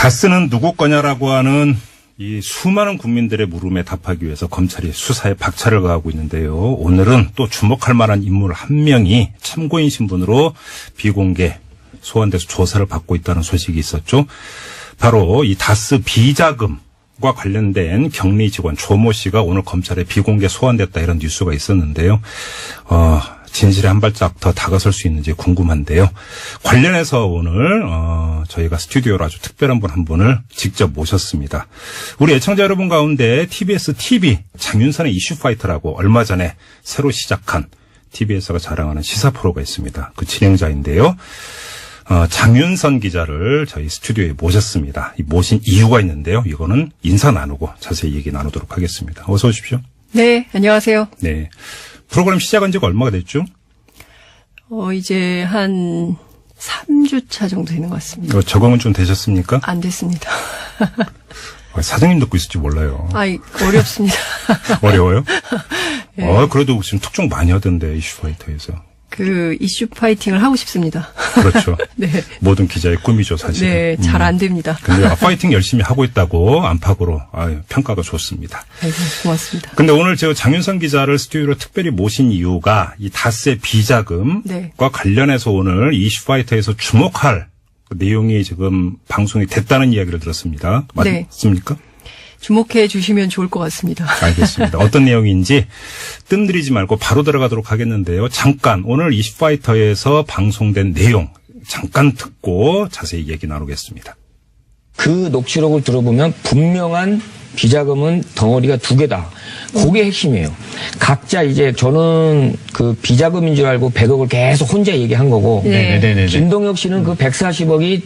다스는 누구 거냐라고 하는 이 수많은 국민들의 물음에 답하기 위해서 검찰이 수사에 박차를 가하고 있는데요. 오늘은 또 주목할 만한 인물 한 명이 참고인 신분으로 비공개 소환돼서 조사를 받고 있다는 소식이 있었죠. 바로 이 다스 비자금과 관련된 격리 직원 조모 씨가 오늘 검찰에 비공개 소환됐다 이런 뉴스가 있었는데요. 진실에 한 발짝 더 다가설 수 있는지 궁금한데요. 관련해서 오늘 저희가 스튜디오로 아주 특별한 분 한 분을 직접 모셨습니다. 우리 애청자 여러분 가운데 TBS TV 장윤선의 이슈파이터라고 얼마 전에 새로 시작한 TBS가 자랑하는 시사 프로가 있습니다. 그 진행자인데요. 장윤선 기자를 저희 스튜디오에 모셨습니다. 모신 이유가 있는데요. 이거는 인사 나누고 자세히 얘기 나누도록 하겠습니다. 어서 오십시오. 네, 안녕하세요. 네. 프로그램 시작한 지가 얼마가 됐죠? 이제 한 3주차 정도 되는 것 같습니다. 적응은 좀 되셨습니까? 안 됐습니다. 사장님 듣고 있을지 몰라요. 어렵습니다. 어려워요? 네. 그래도 지금 특종 많이 하던데, 이슈파이터에서. 이슈 파이팅을 하고 싶습니다. 그렇죠. 네. 모든 기자의 꿈이죠, 사실. 네, 잘 안 됩니다. 근데 파이팅 열심히 하고 있다고 안팎으로 평가가 좋습니다. 아이고, 고맙습니다. 근데 오늘 제가 장윤선 기자를 스튜디오로 특별히 모신 이유가 이 다스의 비자금과 네. 관련해서 오늘 이슈파이터에서 주목할 내용이 지금 방송이 됐다는 이야기를 들었습니다. 맞습니까? 네. 주목해 주시면 좋을 것 같습니다. 알겠습니다. 어떤 내용인지 뜸들이지 말고 바로 들어가도록 하겠는데요. 잠깐 오늘 이슈파이터에서 방송된 내용 잠깐 듣고 자세히 얘기 나누겠습니다. 그 녹취록을 들어보면 분명한 비자금은 덩어리가 2개다. 그게 핵심이에요. 각자 이제 저는 그 비자금인 줄 알고 100억을 계속 혼자 얘기한 거고 네. 김동혁 씨는 그 140억이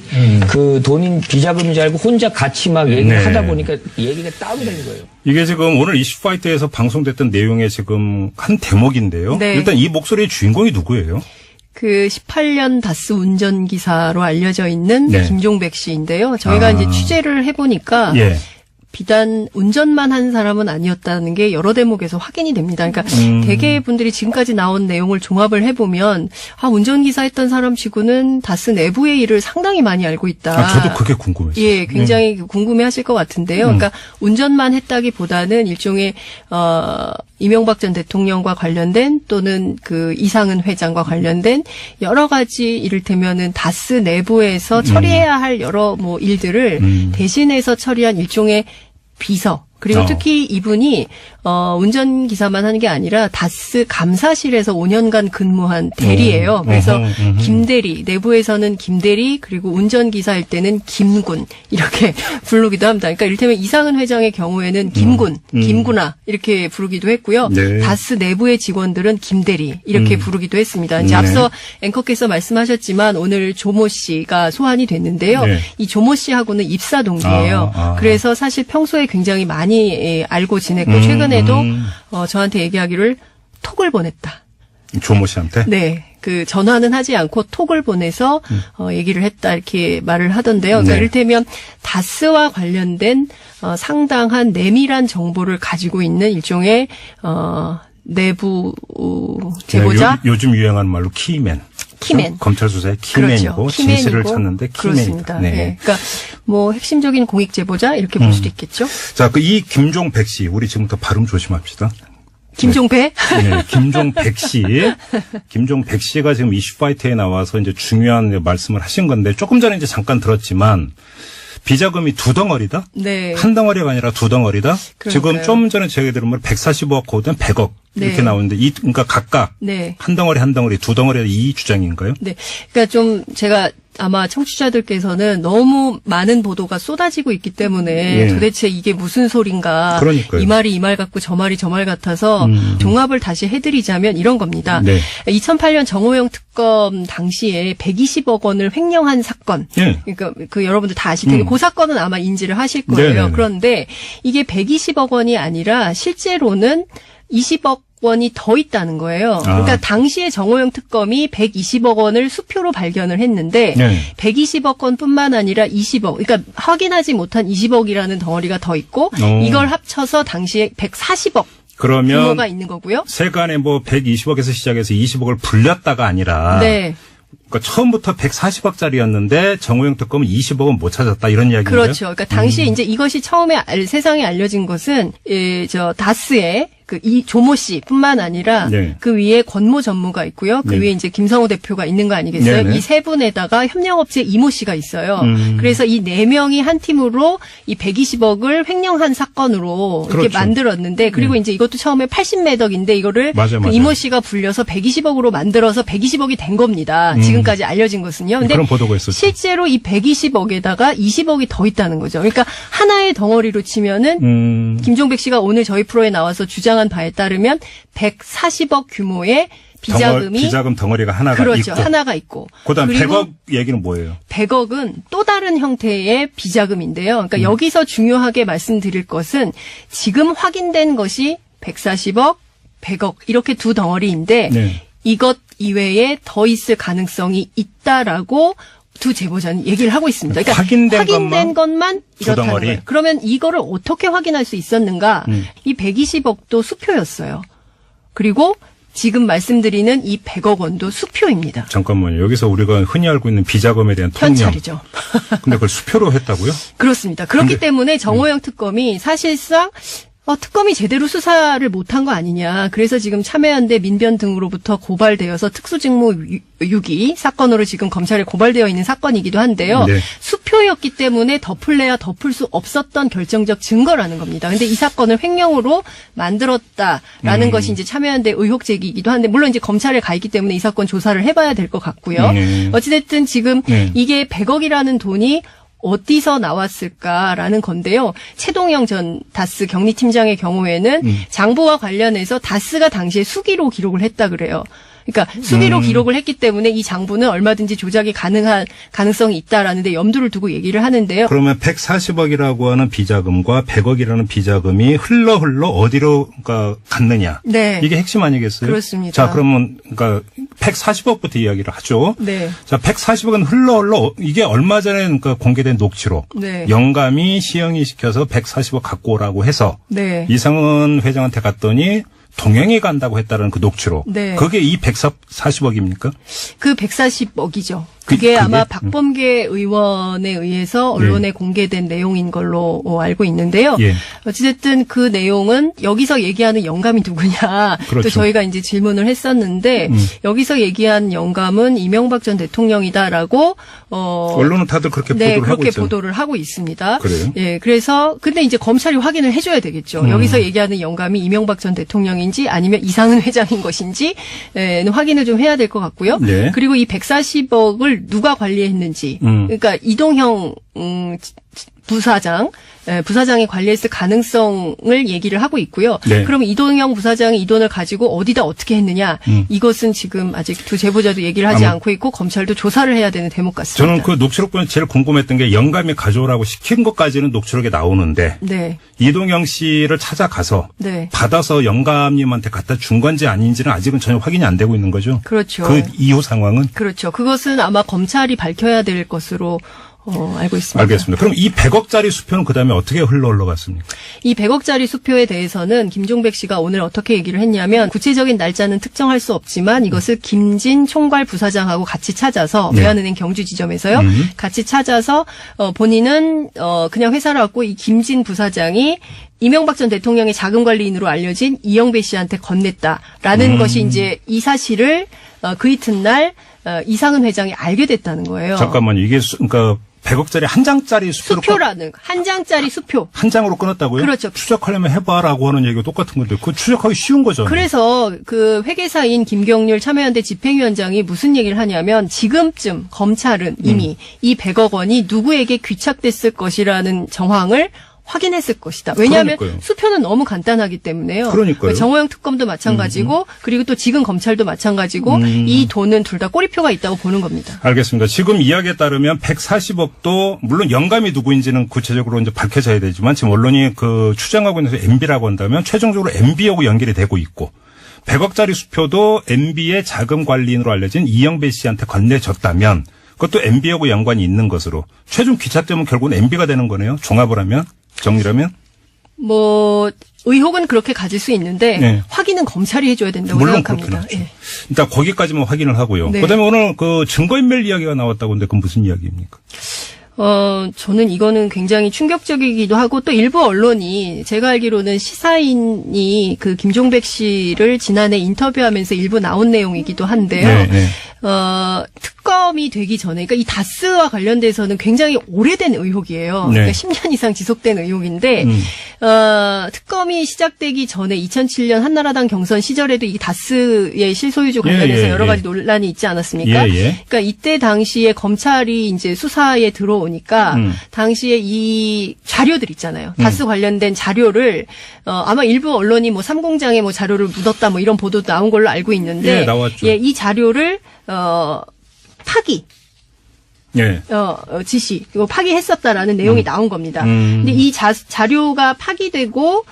그 돈인 비자금인 줄 알고 혼자 같이 막 얘기를 하다 보니까 얘기가 다운된 거예요. 이게 지금 오늘 이슈파이터에서 방송됐던 내용의 지금 한 대목인데요. 네. 일단 이 목소리의 주인공이 누구예요? 18년 다스 운전기사로 알려져 있는 네. 김종백 씨인데요. 저희가 이제 취재를 해보니까 예. 비단 운전만 한 사람은 아니었다는 게 여러 대목에서 확인이 됩니다. 그러니까 대개 분들이 지금까지 나온 내용을 종합을 해보면 운전기사 했던 사람 치고는 다스 내부의 일을 상당히 많이 알고 있다. 저도 그게 궁금했어요. 예, 굉장히 궁금해하실 것 같은데요. 그러니까 운전만 했다기보다는 일종의 이명박 전 대통령과 관련된 또는 그 이상은 회장과 관련된 여러 가지 이를테면은 다스 내부에서 처리해야 할 여러 일들을 대신해서 처리한 일종의 비서. 그리고 특히 이분이 운전기사만 하는 게 아니라 다스 감사실에서 5년간 근무한 대리예요. 그래서 김대리, 내부에서는 김대리, 그리고 운전기사일 때는 김군 이렇게 부르기도 합니다. 그러니까 이를테면 이상은 회장의 경우에는 김군, 김구나 이렇게 부르기도 했고요. 네. 다스 내부의 직원들은 김대리 이렇게 부르기도 했습니다. 이제 앞서 앵커께서 말씀하셨지만 오늘 조모 씨가 소환이 됐는데요. 네. 이 조모 씨하고는 입사 동기예요. 그래서 사실 평소에 굉장히 많이 알고 지냈고 최근에도 저한테 얘기하기를 톡을 보냈다. 조모 씨한테? 네. 전화는 하지 않고 톡을 보내서 얘기를 했다 이렇게 말을 하던데요. 그러니까 네. 이를테면 다스와 관련된 상당한 내밀한 정보를 가지고 있는 일종의 내부 제보자. 네, 요즘 유행하는 말로 키맨. 키맨. 검찰 수사의 키맨이고 그렇죠. 진실을 찾는데 키맨이다. 그렇습니다. 네. 네. 그러니까 핵심적인 공익 제보자 이렇게 볼 수도 있겠죠. 자, 이 김종백 씨, 우리 지금부터 발음 조심합시다. 김종배? 네, 김종백 씨. 김종백 씨가 지금 이슈파이터에 나와서 이제 중요한 말씀을 하신 건데 조금 전에 이제 잠깐 들었지만 비자금이 2덩어리다? 네. 한 덩어리가 아니라 2덩어리다? 지금 그러니까요. 좀 전에 제가 들은 말 140억 거든 100억 이렇게 네. 나오는데 그러니까 각각 네. 한 덩어리 한 덩어리 2덩어리 이 주장인가요? 네. 그러니까 좀 제가 아마 청취자들께서는 너무 많은 보도가 쏟아지고 있기 때문에 예. 도대체 이게 무슨 소린가. 그러니까요. 이 말이 이 말 같고 저 말이 저 말 같아서 종합을 다시 해드리자면 이런 겁니다. 네. 2008년 정호영 특검 당시에 120억 원을 횡령한 사건. 예. 그러니까 여러분들 다 아실 텐데 그 사건은 아마 인지를 하실 거예요. 네네네. 그런데 이게 120억 원이 아니라 실제로는 20억 원이 더 있다는 거예요. 그러니까 당시에 정호영 특검이 120억 원을 수표로 발견을 했는데 네. 120억 원뿐만 아니라 20억, 그러니까 확인하지 못한 20억이라는 덩어리가 더 있고 이걸 합쳐서 당시에 140억 그러면 규모가 있는 거고요. 세간에 120억에서 시작해서 20억을 불렸다가 아니라 네. 그렇죠. 그러니까 처음부터 140억짜리였는데 정호영 특검은 20억은 못 찾았다 이런 이야기인가요? 그렇죠. 그러니까 당시에 이제 이것이 처음에 세상에 알려진 것은 다스의 이 조모 씨뿐만 아니라 네. 그 위에 권모 전무가 있고요. 그 네. 위에 이제 김성호 대표가 있는 거 아니겠어요? 네네. 이 세 분에다가 협력업체 이모 씨가 있어요. 그래서 이 네 명이 한 팀으로 이 120억을 횡령한 사건으로 이렇게 그렇죠. 만들었는데 그리고 이제 이것도 처음에 80매덕인데 이거를 맞아요, 그 맞아요. 이모 씨가 불려서 120억으로 만들어서 120억이 된 겁니다. 지금까지 알려진 것은요. 근데 그런 보도가 있었죠. 실제로 이 120억에다가 20억이 더 있다는 거죠. 그러니까 하나의 덩어리로 치면은 김종백 씨가 오늘 저희 프로에 나와서 주장한 바에 따르면 140억 규모의 비자금 덩어리가 하나가 그렇죠. 있고. 하나가 있고. 그다음 그리고 100억 얘기는 뭐예요? 100억은 또 다른 형태의 비자금인데요. 그러니까 여기서 중요하게 말씀드릴 것은 지금 확인된 것이 140억, 100억 이렇게 두 덩어리인데 네. 이것 이외에 더 있을 가능성이 있다라고 두 제보자는 얘기를 하고 있습니다. 그러니까 확인된 것만 두 이렇다는 덩어리. 거예요. 그러면 이거를 어떻게 확인할 수 있었는가? 이 120억도 수표였어요. 그리고 지금 말씀드리는 이 100억 원도 수표입니다. 잠깐만요. 여기서 우리가 흔히 알고 있는 비자금에 대한 통념. 현찰이죠. 근데 그걸 수표로 했다고요? 그렇습니다. 그렇기 때문에 정호영 특검이 사실상 특검이 제대로 수사를 못한 거 아니냐. 그래서 지금 참여연대 민변 등으로부터 고발되어서 특수직무 유기 사건으로 지금 검찰에 고발되어 있는 사건이기도 한데요. 네. 수표였기 때문에 덮을래야 덮을 수 없었던 결정적 증거라는 겁니다. 근데 이 사건을 횡령으로 만들었다라는 것이 이제 참여연대 의혹 제기이기도 한데 물론 이제 검찰에 가 있기 때문에 이 사건 조사를 해봐야 될 것 같고요. 어찌됐든 지금 이게 100억이라는 돈이 어디서 나왔을까라는 건데요. 최동영 전 다스 경리팀장의 경우에는 장부와 관련해서 다스가 당시에 수기로 기록을 했다 그래요. 그러니까 수기로 기록을 했기 때문에 이 장부는 얼마든지 조작이 가능한 가능성이 있다라는 데 염두를 두고 얘기를 하는데요. 그러면 140억이라고 하는 비자금과 100억이라는 비자금이 흘러 어디로 그러니까 갔느냐. 네. 이게 핵심 아니겠어요? 그렇습니다. 자, 그러면 그러니까 140억부터 이야기를 하죠. 네. 자, 140억은 흘러 이게 얼마 전에 그러니까 공개된 녹취록. 네. 영감이 시영이 시켜서 140억 갖고 오라고 해서 네. 이상은 회장한테 갔더니 동영이 간다고 했다는 그 녹취록. 네. 그게 이 140억입니까? 그 140억이죠. 그게 아마 박범계 의원에 의해서 언론에 공개된 내용인 걸로 알고 있는데요. 예. 어찌됐든 그 내용은 여기서 얘기하는 영감이 누구냐. 그렇죠. 또 저희가 이제 질문을 했었는데 여기서 얘기한 영감은 이명박 전 대통령이다라고 언론은 다들 그렇게 네, 보도를 하고 그렇게 있어요. 보도를 하고 있습니다. 그래요? 예, 그래서 근데 이제 검찰이 확인을 해줘야 되겠죠. 여기서 얘기하는 영감이 이명박 전 대통령인지 아니면 이상은 회장인 것인지 확인을 좀 해야 될 것 같고요. 네. 그리고 이 140억을 누가 관리했는지, 그러니까 이동형 부사장이 관리했을 가능성을 얘기를 하고 있고요. 네. 그럼 이동형 부사장이 이 돈을 가지고 어디다 어떻게 했느냐, 이것은 지금 아직 두 제보자도 얘기를 하지 않고 있고 검찰도 조사를 해야 되는 대목 같습니다. 저는 그 녹취록 보면 제일 궁금했던 게 영감이 가져오라고 시킨 것까지는 녹취록에 나오는데 네. 이동영 씨를 찾아가서 네. 받아서 영감님한테 갖다 준 건지 아닌지는 아직은 전혀 확인이 안 되고 있는 거죠. 그렇죠. 그 이후 상황은? 그렇죠. 그것은 아마 검찰이 밝혀야 될 것으로 알고 있습니다. 알겠습니다. 그럼 이 100억짜리 수표는 그다음에 어떻게 흘러갔습니까? 이 100억짜리 수표에 대해서는 김종백 씨가 오늘 어떻게 얘기를 했냐면 구체적인 날짜는 특정할 수 없지만 이것을 김진 총괄 부사장하고 같이 찾아서 대한은행 경주 지점에서요. 같이 찾아서 본인은 그냥 회사를 왔고 이 김진 부사장이 이명박 전 대통령의 자금관리인으로 알려진 이영배 씨한테 건넸다라는 것이 이제 이 사실을 그 이튿날 이상은 회장이 알게 됐다는 거예요. 잠깐만요. 이게 그러니까 100억짜리 한 장짜리 수표라는 한 장짜리 수표. 한 장으로 끊었다고요? 그렇죠. 추적하려면 해봐라고 하는 얘기가 똑같은 건데 그 추적하기 쉬운 거죠. 그래서 그 회계사인 김경률 참여연대 집행위원장이 무슨 얘기를 하냐면 지금쯤 검찰은 이미 이 100억 원이 누구에게 귀착됐을 것이라는 정황을 확인했을 것이다. 왜냐하면 그러니까요. 수표는 너무 간단하기 때문에요. 그러니까요. 정호영 특검도 마찬가지고 그리고 또 지금 검찰도 마찬가지고 이 돈은 둘 다 꼬리표가 있다고 보는 겁니다. 알겠습니다. 지금 이야기에 따르면 140억도 물론 영감이 누구인지는 구체적으로 이제 밝혀져야 되지만 지금 언론이 그 추정하고 있는 MB라고 한다면 최종적으로 MB하고 연결이 되고 있고 100억짜리 수표도 MB의 자금 관리인으로 알려진 이영배 씨한테 건네졌다면 그것도 MB하고 연관이 있는 것으로 최종 귀착되면 결국은 MB가 되는 거네요. 종합을 하면 정리를 하면. 뭐 의혹은 그렇게 가질 수 있는데 네. 확인은 검찰이 해줘야 된다고 물론 생각합니다. 그렇긴 하죠. 예. 일단 거기까지만 확인을 하고요. 네. 그다음에 오늘 그 증거인멸 이야기가 나왔다고 하는데 그건 무슨 이야기입니까? 저는 이거는 굉장히 충격적이기도 하고 또 일부 언론이 제가 알기로는 시사인이 그 김종백 씨를 지난해 인터뷰하면서 일부 나온 내용이기도 한데요. 네, 네. 특검이 되기 전에, 그러니까 이 다스와 관련돼서는 굉장히 오래된 의혹이에요. 네. 그러니까 10년 이상 지속된 의혹인데, 특검이 시작되기 전에 2007년 한나라당 경선 시절에도 이 다스의 실소유주 관련해서 예, 여러 예. 가지 논란이 있지 않았습니까? 예, 예. 그러니까 이때 당시에 검찰이 이제 수사에 들어오니까 당시에 이 자료들 있잖아요. 다스 관련된 자료를 아마 일부 언론이 뭐 삼공장에 뭐 자료를 묻었다 뭐 이런 보도 나온 걸로 알고 있는데 예, 나왔죠. 예, 이 자료를 파기 예. 지시 그리고 파기했었다라는 내용이 나온 겁니다. 근데 이 자료가 파기되고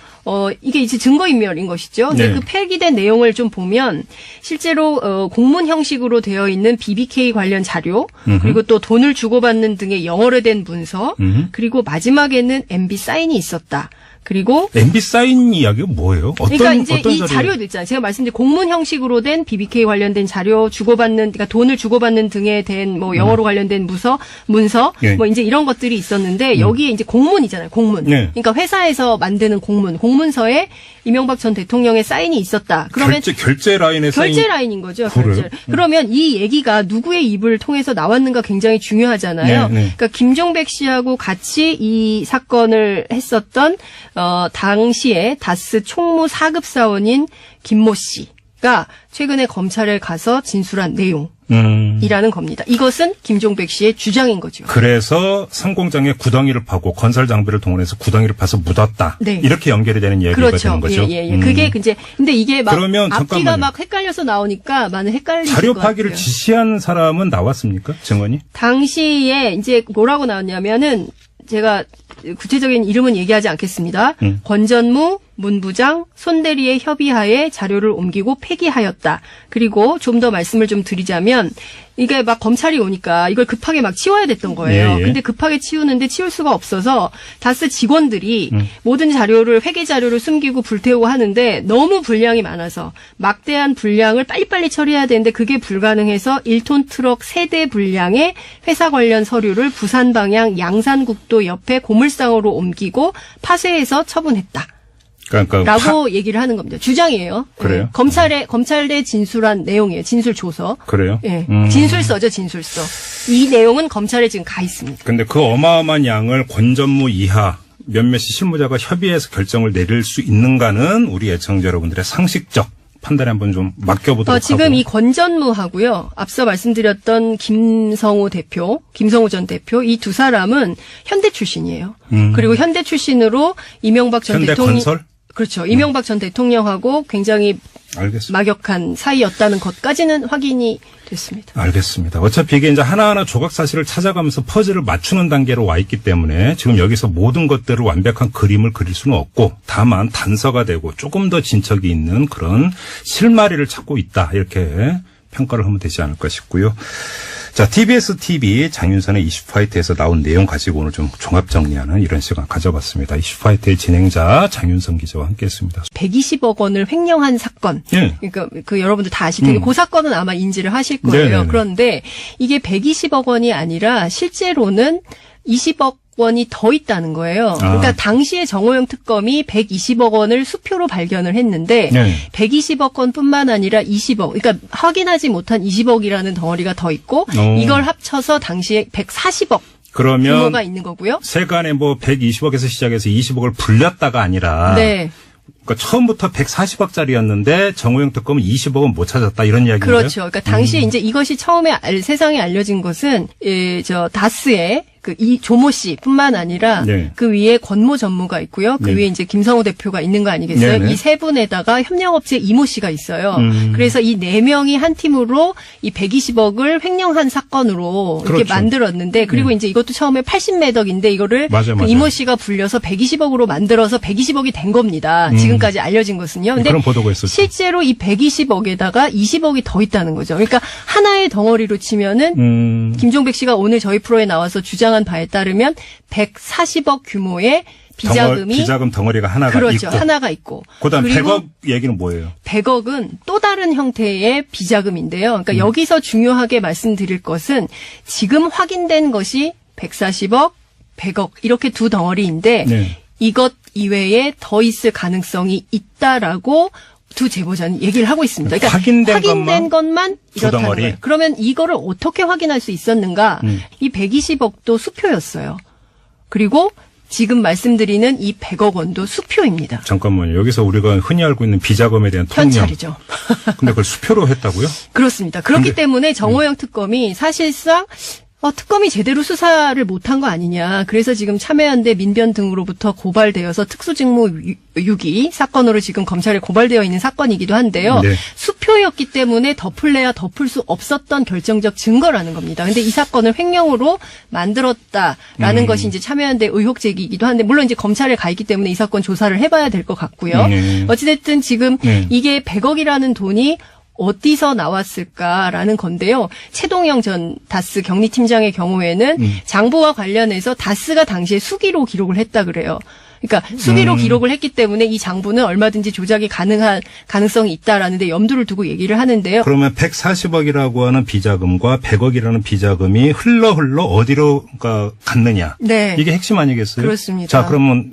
이게 이제 증거인멸인 것이죠. 근데 네. 그 폐기된 내용을 좀 보면 실제로 공문 형식으로 되어 있는 BBK 관련 자료 그리고 또 돈을 주고받는 등의 영어로 된 문서 그리고 마지막에는 MB 사인이 있었다. 그리고 MB 사인 이야기가 뭐예요? 그러니까 이제 어떤 이 자료예요? 자료들 있잖아요. 제가 말씀드린 공문 형식으로 된 BBK 관련된 자료 주고받는, 그러니까 돈을 주고받는 등에 된 뭐 영어로 관련된 문서, 예. 뭐 이제 이런 것들이 있었는데 여기에 이제 공문이잖아요. 공문. 네. 그러니까 회사에서 만드는 공문서에 이명박 전 대통령의 사인이 있었다. 그러면 결제 라인에 결제 사인. 라인인 거죠. 그래요? 결제. 그러면 이 얘기가 누구의 입을 통해서 나왔는가 굉장히 중요하잖아요. 네, 네. 그러니까 김종백 씨하고 같이 이 사건을 했었던 당시에 다스 총무 4급 사원인 김모 씨가 최근에 검찰에 가서 진술한 내용이라는 겁니다. 이것은 김종백 씨의 주장인 거죠. 그래서 상공장에 구덩이를 파고 건설 장비를 동원해서 구덩이를 파서 묻었다. 네. 이렇게 연결이 되는 이야기가 그렇죠. 되는 거죠. 예. 그게 이제 근데 이게 막 그러면 앞뒤가 잠깐만요. 막 헷갈려서 나오니까 많은 헷갈리실 자료 것 파기를 같아요. 지시한 사람은 나왔습니까? 증언이? 당시에 이제 뭐라고 나왔냐면은 제가 구체적인 이름은 얘기하지 않겠습니다. 권전무, 문부장, 손대리의 협의하에 자료를 옮기고 폐기하였다. 그리고 좀 더 말씀을 좀 드리자면 이게 막 검찰이 오니까 이걸 급하게 막 치워야 됐던 거예요. 예, 예. 근데 급하게 치우는데 치울 수가 없어서 다스 직원들이 모든 자료를 회계 자료를 숨기고 불태우고 하는데 너무 분량이 많아서 막대한 분량을 빨리빨리 처리해야 되는데 그게 불가능해서 1톤 트럭 3대 분량의 회사 관련 서류를 부산 방향 양산국도 옆에 고물상으로 옮기고 파쇄해서 처분했다. 그러니까 라고 얘기를 하는 겁니다. 주장이에요. 그래요? 예. 검찰에 진술한 내용이에요. 진술조서. 그래요? 예. 진술서죠, 진술서. 이 내용은 검찰에 지금 가 있습니다. 근데 그 어마어마한 양을 권전무 이하 몇몇이 실무자가 협의해서 결정을 내릴 수 있는가는 우리 애청자 여러분들의 상식적 판단에 한번 좀 맡겨보도록 지금 하고. 이 권전무하고요. 앞서 말씀드렸던 김성우 전 대표 이 두 사람은 현대 출신이에요. 그리고 현대 출신으로 이명박 전 대통령 현대건설? 그렇죠. 이명박 전 대통령하고 굉장히 알겠습니다. 막역한 사이였다는 것까지는 확인이 됐습니다. 알겠습니다. 어차피 이게 이제 하나하나 조각 사실을 찾아가면서 퍼즐을 맞추는 단계로 와 있기 때문에 지금 여기서 모든 것들을 완벽한 그림을 그릴 수는 없고 다만 단서가 되고 조금 더 진척이 있는 그런 실마리를 찾고 있다. 이렇게 평가를 하면 되지 않을까 싶고요. 자, TBS TV 장윤선의 이슈파이트에서 나온 내용 가지고 오늘 좀 종합 정리하는 이런 시간 가져봤습니다. 이슈파이트의 진행자 장윤선 기자와 함께했습니다. 120억 원을 횡령한 사건. 예. 그러니까 그 여러분들 다 아실 텐데 그 사건은 아마 인지를 하실 거예요. 네네네. 그런데 이게 120억 원이 아니라 실제로는 20억 원이 더 있다는 거예요. 그러니까 당시에 정호영 특검이 120억 원을 수표로 발견을 했는데 네. 120억 원뿐만 아니라 20억, 그러니까 확인하지 못한 20억이라는 덩어리가 더 있고 이걸 합쳐서 당시에 140억 그러면 규모가 있는 거고요. 세간에 뭐 120억에서 시작해서 20억을 불렸다가 아니라 네. 그러니까 처음부터 140억짜리였는데 정호영 특검은 20억은 못 찾았다 이런 이야기인가요? 그렇죠. 그러니까 당시에 이제 이것이 처음에 세상에 알려진 것은 다스의 이 조모 씨뿐만 아니라 네. 그 위에 권모 전무가 있고요. 그 네. 위에 이제 김성우 대표가 있는 거 아니겠어요? 네네. 이 세 분에다가 협력업체 이모 씨가 있어요. 그래서 이 네 명이 한 팀으로 이 120억을 횡령한 사건으로 이렇게 그렇죠. 만들었는데 그리고 이제 이것도 처음에 80매덕인데 이거를 맞아요, 그 맞아요. 이모 씨가 불려서 120억으로 만들어서 120억이 된 겁니다. 지금까지 알려진 것은요. 근데 그런 보도가 있었죠. 실제로 이 120억에다가 20억이 더 있다는 거죠. 그러니까 하나의 덩어리로 치면은 김종백 씨가 오늘 저희 프로에 나와서 주장한 바에 따르면 140억 규모의 비자금 덩어리가 하나가 그렇죠. 있고. 하나가 있고. 그다음 그리고 100억 얘기는 뭐예요? 100억은 또 다른 형태의 비자금인데요. 그러니까 여기서 중요하게 말씀드릴 것은 지금 확인된 것이 140억, 100억 이렇게 두 덩어리인데 네. 이것 이외에 더 있을 가능성이 있다라고 두 제보자는 얘기를 하고 있습니다. 그러니까 확인된 것만 이렇다는 덩어리. 거예요. 그러면 이거를 어떻게 확인할 수 있었는가? 이 120억도 수표였어요. 그리고 지금 말씀드리는 이 100억 원도 수표입니다. 잠깐만요. 여기서 우리가 흔히 알고 있는 비자금에 대한 통념. 현찰이죠. 근데 그걸 수표로 했다고요? 그렇습니다. 그렇기 때문에 정호영 특검이 사실상 특검이 제대로 수사를 못한 거 아니냐. 그래서 지금 참여연대 민변 등으로부터 고발되어서 특수직무 유기 사건으로 지금 검찰에 고발되어 있는 사건이기도 한데요. 네. 수표였기 때문에 덮을래야 덮을 수 없었던 결정적 증거라는 겁니다. 근데 이 사건을 횡령으로 만들었다라는 것이 이제 참여연대 의혹 제기이기도 한데 물론 이제 검찰에 가 있기 때문에 이 사건 조사를 해봐야 될 것 같고요. 어찌됐든 지금 이게 100억이라는 돈이 어디서 나왔을까라는 건데요. 최동영 전 다스 경리팀장의 경우에는 장부와 관련해서 다스가 당시에 수기로 기록을 했다 그래요. 그러니까 수기로 기록을 했기 때문에 이 장부는 얼마든지 조작이 가능한 가능성이 있다라는 데 염두를 두고 얘기를 하는데요. 그러면 140억이라고 하는 비자금과 100억이라는 비자금이 흘러 어디로 갔느냐. 네. 이게 핵심 아니겠어요? 그렇습니다. 자, 그러면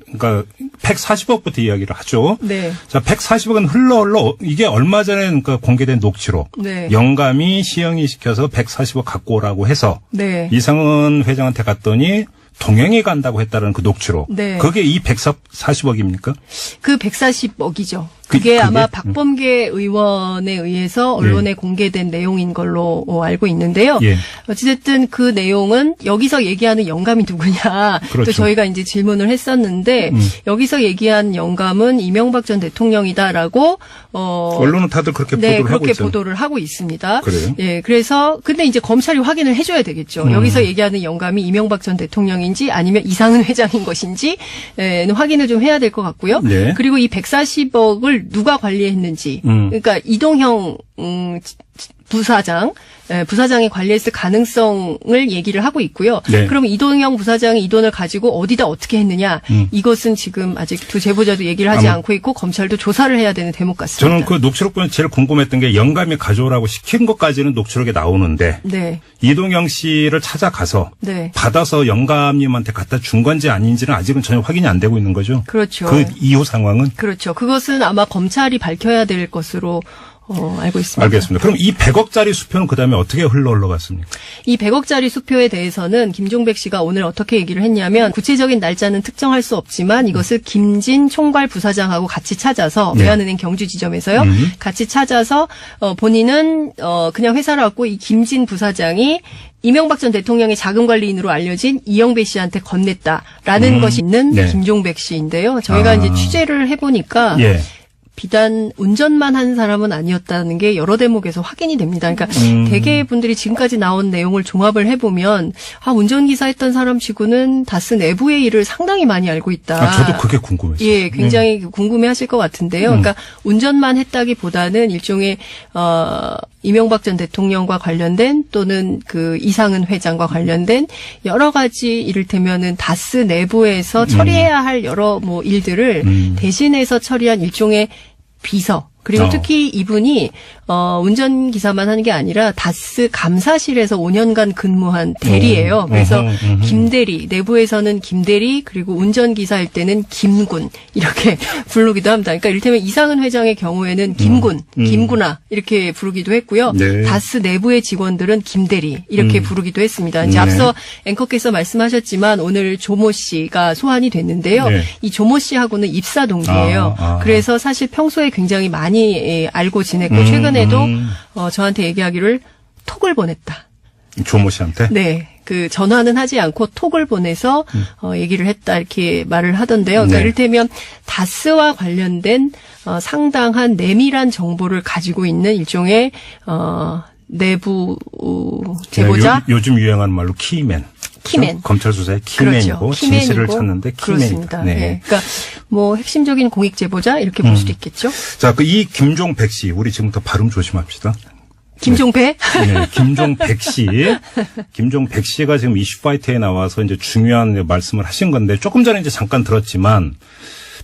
140억부터 이야기를 하죠. 네. 자, 140억은 흘러 이게 얼마 전에 공개된 녹취록. 네. 영감이 시영이 시켜서 140억 갖고 오라고 해서 네. 이상은 회장한테 갔더니 동행이 간다고 했다는 그 녹취록. 네. 그게 이 140억입니까? 그 140억이죠. 그게 아마 박범계 의원에 의해서 언론에 공개된 내용인 걸로 알고 있는데요. 예. 어찌됐든 그 내용은 여기서 얘기하는 영감이 누구냐. 그렇죠. 또 저희가 이제 질문을 했었는데 여기서 얘기한 영감은 이명박 전 대통령이다라고 언론은 다들 그렇게 네, 보도를 하고 그렇게 있어요. 보도를 하고 있습니다. 그래요? 예, 그래서 근데 이제 검찰이 확인을 해줘야 되겠죠. 여기서 얘기하는 영감이 이명박 전 대통령인지 아니면 이상은 회장인 것인지 확인을 좀 해야 될 것 같고요. 네. 그리고 이 140억을 누가 관리했는지, 그러니까 이동형 부사장이 관리했을 가능성을 얘기를 하고 있고요. 네. 그러면 이동영 부사장이 이 돈을 가지고 어디다 어떻게 했느냐, 이것은 지금 아직 두 제보자도 얘기를 하지 않고 있고 검찰도 조사를 해야 되는 대목 같습니다. 저는 그 녹취록 보면 제일 궁금했던 게 영감이 가져오라고 시킨 것까지는 녹취록에 나오는데 네. 이동영 씨를 찾아가서 네. 받아서 영감님한테 갖다 준 건지 아닌지는 아직은 전혀 확인이 안 되고 있는 거죠. 그렇죠. 그 이후 상황은? 그렇죠. 그것은 아마 검찰이 밝혀야 될 것으로 알고 있습니다. 알겠습니다. 그럼 이 100억짜리 수표는 그다음에 어떻게 흘러갔습니까? 이 100억짜리 수표에 대해서는 김종백 씨가 오늘 어떻게 얘기를 했냐면 구체적인 날짜는 특정할 수 없지만 이것을 김진 총괄 부사장하고 같이 찾아서 네. 외환은행 경주 지점에서요. 같이 찾아서 본인은 그냥 회사를 왔고 이 김진 부사장이 이명박 전 대통령의 자금관리인으로 알려진 이영배 씨한테 건넸다라는 것이 있는 네. 김종백 씨인데요. 저희가 이제 취재를 해보니까 예. 비단 운전만 한 사람은 아니었다는 게 여러 대목에서 확인이 됩니다. 그러니까 대개 분들이 지금까지 나온 내용을 종합을 해보면 운전기사 했던 사람 치고는 다스 내부의 일을 상당히 많이 알고 있다. 저도 그게 궁금했어요. 예, 굉장히 궁금해하실 것 같은데요. 그러니까 운전만 했다기보다는 일종의 이명박 전 대통령과 관련된 또는 그 이상은 회장과 관련된 여러 가지 이를테면은 다스 내부에서 처리해야 할 여러 일들을 대신해서 처리한 일종의 비서. 그리고 특히 이분이 운전기사만 하는 게 아니라 다스 감사실에서 5년간 근무한 대리예요. 그래서 김대리, 내부에서는 김대리 그리고 운전기사일 때는 김군 이렇게 부르기도 합니다. 그러니까 이를테면 이상은 회장의 경우에는 김군, 김구나 이렇게 부르기도 했고요. 네. 다스 내부의 직원들은 김대리 이렇게 부르기도 했습니다. 이제 앞서 앵커께서 말씀하셨지만 오늘 조모 씨가 소환이 됐는데요. 네. 이 조모 씨하고는 입사 동기예요. 그래서 사실 평소에 굉장히 많이 알고 지냈고 최근에도 저한테 얘기하기를 톡을 보냈다. 조모 씨한테? 네. 그 전화는 하지 않고 톡을 보내서 얘기를 했다 이렇게 말을 하던데요. 그러니까 네. 이를테면 다스와 관련된 상당한 내밀한 정보를 가지고 있는 일종의 내부 제보자. 요즘 유행하는 말로 키맨. 키맨. 검찰 수사의 키맨이고 그렇죠. 진실을 찾는데 그렇습니다. 키맨이다. 네. 네. 그러니까 핵심적인 공익 제보자 이렇게 볼 수도 있겠죠. 자, 이 김종백 씨 우리 지금부터 발음 조심합시다. 김종배? 네, 김종백 씨. 김종백 씨가 지금 이슈파이터에 나와서 이제 중요한 말씀을 하신 건데 조금 전에 이제 잠깐 들었지만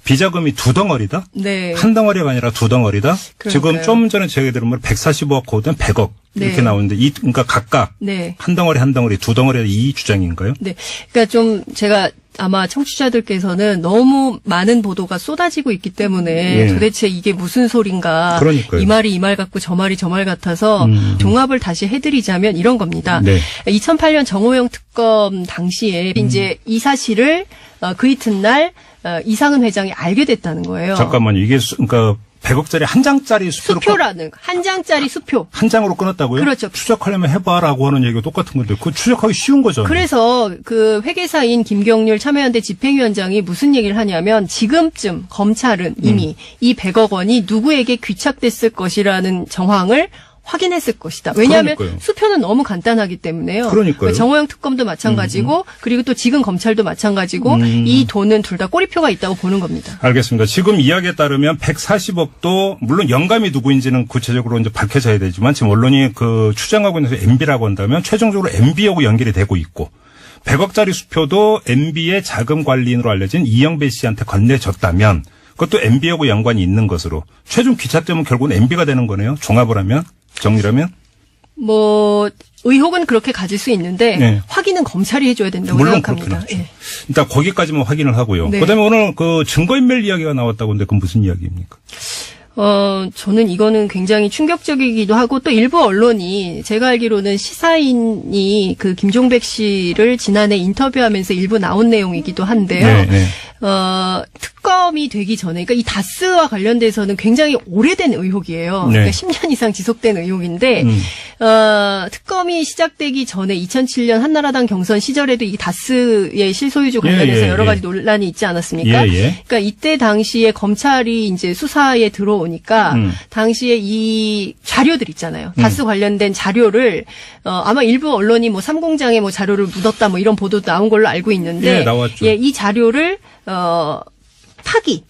비자금이 두 덩어리다? 네. 한 덩어리가 아니라 두 덩어리다? 지금 그러니까요. 좀 전에 제가 들은 140억 거든 100억 이렇게 네. 나오는데 그러니까 각각 네. 한 덩어리 두 덩어리 이 주장인가요? 네. 그러니까 좀 제가 아마 청취자들께서는 너무 많은 보도가 쏟아지고 있기 때문에 예. 도대체 이게 무슨 소린가. 그러니까요. 이 말이 이 말 같고 저 말이 저 말 같아서 종합을 다시 해드리자면 이런 겁니다. 네. 2008년 정호영 특검 당시에 이제 이 사실을 그 이튿날 이상은 회장이 알게 됐다는 거예요. 잠깐만요. 이게 그러니까 100억짜리 한 장짜리 수표라는 한 장짜리 수표. 한 장으로 끊었다고요? 그렇죠. 추적하려면 해봐라고 하는 얘기가 똑같은 건데 그거 추적하기 쉬운 거잖아요. 그래서 그 회계사인 김경률 참여연대 집행위원장이 무슨 얘기를 하냐면 지금쯤 검찰은 이미 이 100억 원이 누구에게 귀착됐을 것이라는 정황을 확인했을 것이다. 왜냐하면 그러니까요. 수표는 너무 간단하기 때문에요. 그러니까요. 정호영 특검도 마찬가지고 그리고 또 지금 검찰도 마찬가지고 이 돈은 둘 다 꼬리표가 있다고 보는 겁니다. 알겠습니다. 지금 이야기에 따르면 140억도 물론 영감이 누구인지는 구체적으로 이제 밝혀져야 되지만 지금 언론이 그 추정하고 있는 MB라고 한다면 최종적으로 MB하고 연결이 되고 있고 100억짜리 수표도 MB의 자금 관리인으로 알려진 이영배 씨한테 건네졌다면 그것도 MB하고 연관이 있는 것으로 최종 귀착되면 결국은 MB가 되는 거네요. 종합을 하면 정리라면 뭐 의혹은 그렇게 가질 수 있는데 네. 확인은 검찰이 해줘야 된다고 물론 생각합니다. 그렇긴 하죠. 예. 일단 거기까지만 확인을 하고요. 네. 그다음에 오늘 그 증거인멸 이야기가 나왔다고 하는데 그건 무슨 이야기입니까? 저는 이거는 굉장히 충격적이기도 하고 또 일부 언론이 제가 알기로는 시사인이 그 김종백 씨를 지난해 인터뷰하면서 일부 나온 내용이기도 한데요. 네, 네. 특검이 되기 전에, 그러니까 이 다스와 관련돼서는 굉장히 오래된 의혹이에요. 네. 그러니까 10년 이상 지속된 의혹인데, 특검이 시작되기 전에 2007년 한나라당 경선 시절에도 이 다스의 실소유주 관련해서 예, 여러 예. 가지 논란이 있지 않았습니까? 예, 예. 그러니까 이때 당시에 검찰이 이제 수사에 들어오니까 당시에 이 자료들 있잖아요. 다스 관련된 자료를 아마 일부 언론이 뭐 삼공장에 뭐 자료를 묻었다 뭐 이런 보도 나온 걸로 알고 있는데 예, 나왔죠. 이 자료를 파기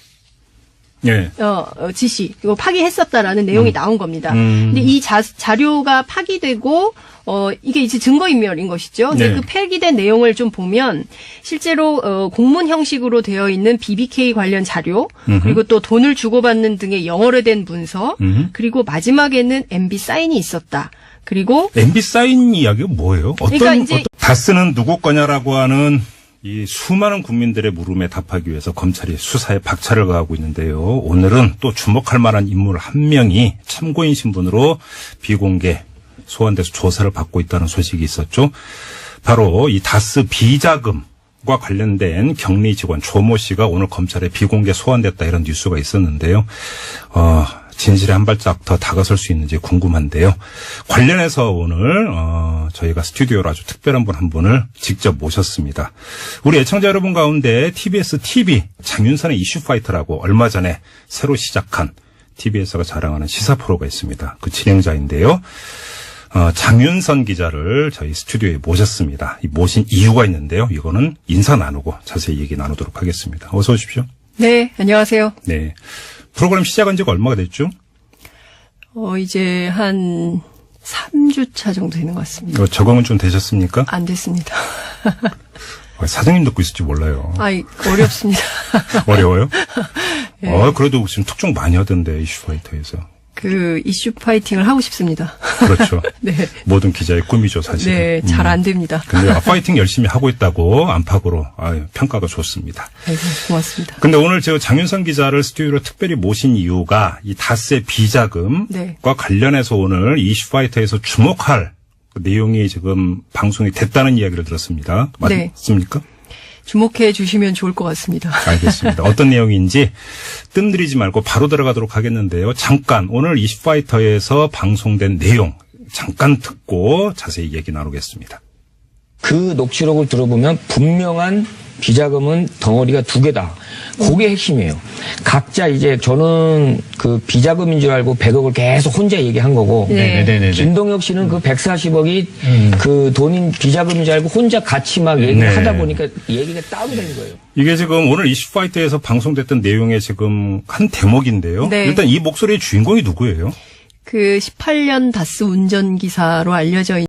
예. 지시 이거 파기했었다라는 내용이 나온 겁니다. 근데 이 자료가 파기되고 이게 이제 증거인멸인 것이죠. 근데 네. 그 폐기된 내용을 좀 보면 실제로 공문 형식으로 되어 있는 BBK 관련 자료 그리고 또 돈을 주고받는 등의 영어로 된 문서 그리고 마지막에는 MB 사인이 있었다. 그리고 MB 사인 이야기가 뭐예요? 그러니까 이제 다스는 누구 거냐라고 하는 이 수많은 국민들의 물음에 답하기 위해서 검찰이 수사에 박차를 가하고 있는데요. 오늘은 또 주목할 만한 인물 한 명이 참고인 신분으로 비공개 소환돼서 조사를 받고 있다는 소식이 있었죠. 바로 이 다스 비자금과 관련된 격리 직원 조모 씨가 오늘 검찰에 비공개 소환됐다 이런 뉴스가 있었는데요. 진실에 한 발짝 더 다가설 수 있는지 궁금한데요. 관련해서 오늘 저희가 스튜디오로 아주 특별한 분 한 분을 직접 모셨습니다. 우리 애청자 여러분 가운데 TBS TV 장윤선의 이슈파이터라고 얼마 전에 새로 시작한 TBS가 자랑하는 시사 프로가 있습니다. 그 진행자인데요. 장윤선 기자를 저희 스튜디오에 모셨습니다. 이 모신 이유가 있는데요. 이거는 인사 나누고 자세히 얘기 나누도록 하겠습니다. 어서 오십시오. 네, 안녕하세요. 네. 프로그램 시작한 지가 얼마가 됐죠? 이제 한 3주차 정도 되는 것 같습니다. 적응은 좀 되셨습니까? 안 됐습니다. 사장님 듣고 있을지 몰라요. 아이, 어렵습니다. 어려워요? 네. 그래도 지금 특종 많이 하던데, 이슈파이터에서. 그 이슈 파이팅을 하고 싶습니다. 그렇죠. 네. 모든 기자의 꿈이죠, 사실. 네, 잘 안 됩니다. 근데 파이팅 열심히 하고 있다고 안팎으로 평가가 좋습니다. 아이고, 고맙습니다. 근데 오늘 제가 장윤선 기자를 스튜디오로 특별히 모신 이유가 이 다스의 비자금과 네. 관련해서 오늘 이슈파이터에서 주목할 그 내용이 지금 방송이 됐다는 이야기를 들었습니다. 네. 맞습니까? 주목해 주시면 좋을 것 같습니다. 알겠습니다. 어떤 내용인지 뜸들이지 말고 바로 들어가도록 하겠는데요. 잠깐 오늘 이슈파이터에서 방송된 내용 잠깐 듣고 자세히 얘기 나누겠습니다. 그 녹취록을 들어보면 분명한 비자금은 덩어리가 두 개다. 그게 핵심이에요. 각자 이제 저는 그 비자금인 줄 알고 100억을 계속 혼자 얘기한 거고 네. 김동혁 씨는 그 140억이 그 돈인 비자금인 줄 알고 혼자 같이 막 얘기를 네. 하다 보니까 얘기가 다운된 거예요. 이게 지금 오늘 이슈파이터에서 방송됐던 내용의 지금 한 대목인데요. 네. 일단 이 목소리의 주인공이 누구예요? 그 18년 다스 운전기사로 알려져